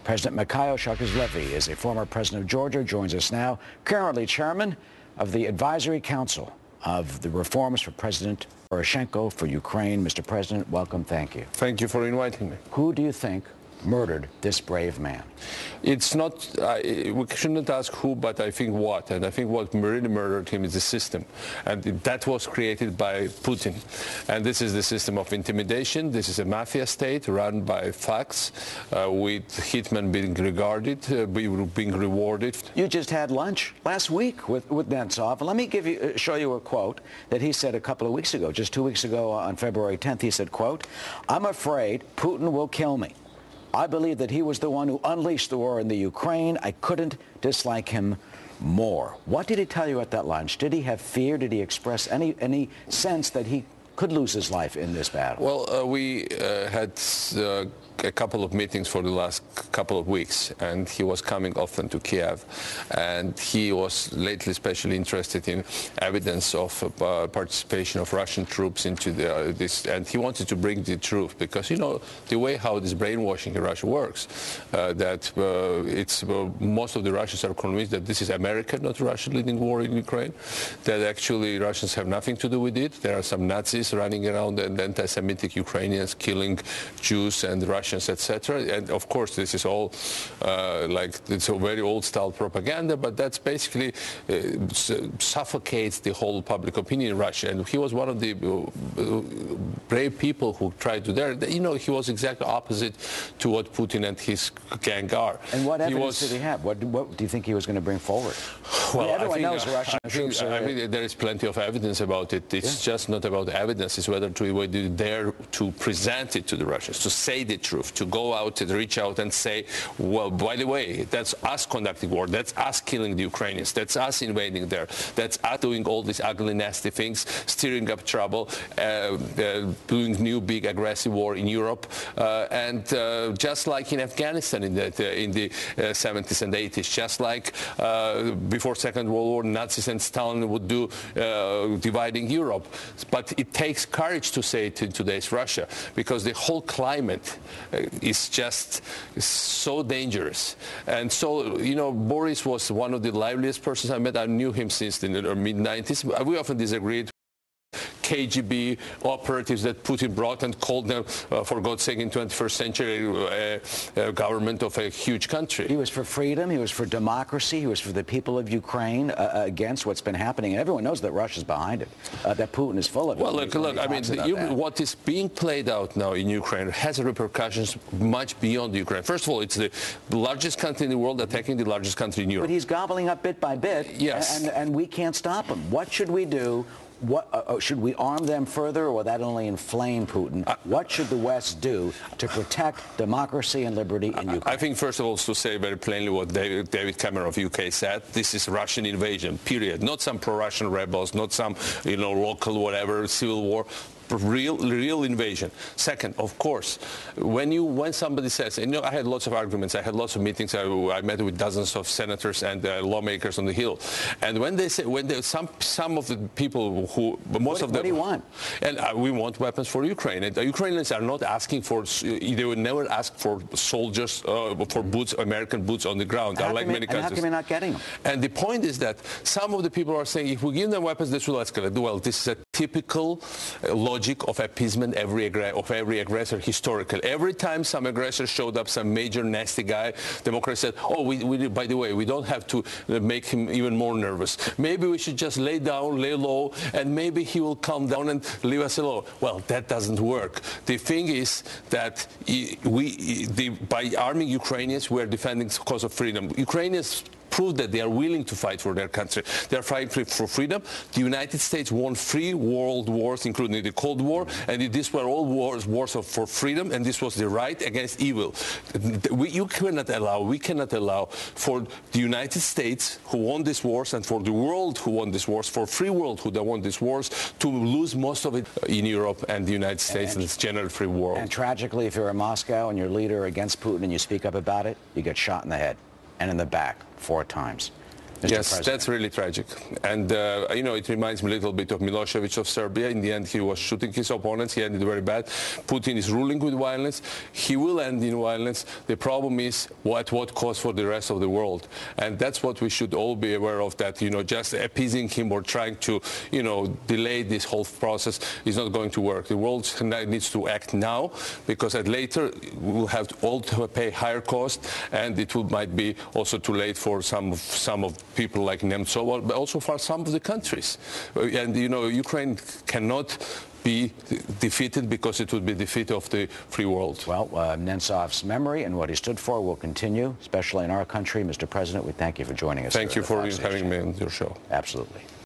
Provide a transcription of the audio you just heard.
President Mikheil Saakashvili is a former president of Georgia, joins us now, currently chairman of the Advisory Council of the Reforms for President Poroshenko for Ukraine. Mr. President, welcome. Thank you. Thank you for inviting me. Who do you think murdered this brave man? It's not, we shouldn't ask who, but I think what. And I think what really murdered him is the system. And that was created by Putin. And this is the system of intimidation. This is a mafia state run by thugs, with hitmen being regarded, being rewarded. You just had lunch last week with Nemtsov. Let me show you a quote that he said a couple of weeks ago, just 2 weeks ago on February 10th. He said, quote, "I'm afraid Putin will kill me. I believe that he was the one who unleashed the war in the Ukraine. I couldn't dislike him more." What did he tell you at that lunch? Did he have fear? Did he express any sense that he could lose his life in this battle? Well, we had a couple of meetings for the last couple of weeks, and he was coming often to Kiev, and he was lately especially interested in evidence of participation of Russian troops into this, and he wanted to bring the truth, because you know the way how this brainwashing in Russia works, that most of the Russians are convinced that this is America, not Russia, leading war in Ukraine, that actually Russians have nothing to do with it. There are some Nazis running around and anti-Semitic Ukrainians killing Jews and Russians, etc. And of course, this is all it's a very old-style propaganda, but that's basically suffocates the whole public opinion in Russia. And he was one of the brave people who tried to dare. You know, he was exactly opposite to what Putin and his gang are. And what evidence did he have? What do you think he was going to bring forward? Well, everyone knows Russian troops are... I mean, there is plenty of evidence about it. It's just not about evidence. It's whether to dare to present it to the Russians, to say the truth, to go out and reach out and say, well, by the way, that's us conducting war, that's us killing the Ukrainians, that's us invading there, that's us doing all these ugly, nasty things, stirring up trouble, doing new big aggressive war in Europe, and just like in Afghanistan in the 70s and 80s, just like before Second World War, Nazis and Stalin would do, dividing Europe. But it takes courage to say it in today's Russia, because the whole climate is just so dangerous. And so, you know, Boris was one of the liveliest persons I met. I knew him since the mid-90s. We often disagreed. KGB operatives that Putin brought and called them, for God's sake, in 21st century government of a huge country. He was for freedom. He was for democracy. He was for the people of Ukraine against what's been happening. And everyone knows that Russia's behind it, that Putin is full of it. Well, look, I mean, what is being played out now in Ukraine has repercussions much beyond Ukraine. First of all, it's the largest country in the world attacking the largest country in Europe. But he's gobbling up bit by bit, yes, and we can't stop him. What should we do? Should we arm them further, or will that only inflame Putin? What should the West do to protect democracy and liberty in Ukraine? I think, first of all, to say very plainly what David Cameron of UK said, this is Russian invasion, period. Not some pro-Russian rebels, not some, you know, local whatever, civil war. Real invasion. Second, of course, when somebody says, you know, I had lots of arguments, I had lots of meetings, I met with dozens of senators and lawmakers on the Hill, and when they say, some of the people who, most of them, what do you want? And we want weapons for Ukraine. And the Ukrainians are not asking for, they would never ask for soldiers, for boots, American boots on the ground, unlike many countries. And how come you're not getting them? And the point is that some of the people are saying, if we give them weapons, this will escalate. Well, this is a typical logic of appeasement of every aggressor historically. Every time some aggressor showed up, some major nasty guy, Democrats said, oh, by the way, we don't have to make him even more nervous. Maybe we should just lay down, lay low, and maybe he will calm down and leave us alone. Well, that doesn't work. The thing is that by arming Ukrainians, we are defending the cause of freedom. Ukrainians prove that they are willing to fight for their country. They are fighting for freedom. The United States won 3 world wars, including the Cold War, and these were all wars for freedom, and this was the right against evil. We cannot allow for the United States, who won these wars, and for the world who won these wars, for free world who won these wars, to lose most of it in Europe and the United States and its general free world. And tragically, if you're in Moscow and your leader against Putin and you speak up about it, you get shot in the head and in the back 4 times. Mr. Yes, President. that's really tragic. And, it reminds me a little bit of Milosevic of Serbia. In the end, he was shooting his opponents. He ended very bad. Putin is ruling with violence. He will end in violence. The problem is what cost for the rest of the world. And that's what we should all be aware of, that, just appeasing him or trying to, delay this whole process is not going to work. The world needs to act now, because at later we'll have all to pay higher cost, and it might be also too late for some of people like Nemtsov, but also for some of the countries. And, Ukraine cannot be defeated, because it would be defeat of the free world. Well, Nemtsov's memory and what he stood for will continue, especially in our country. Mr. President, we thank you for joining us. Thank you for having me on your show. Absolutely.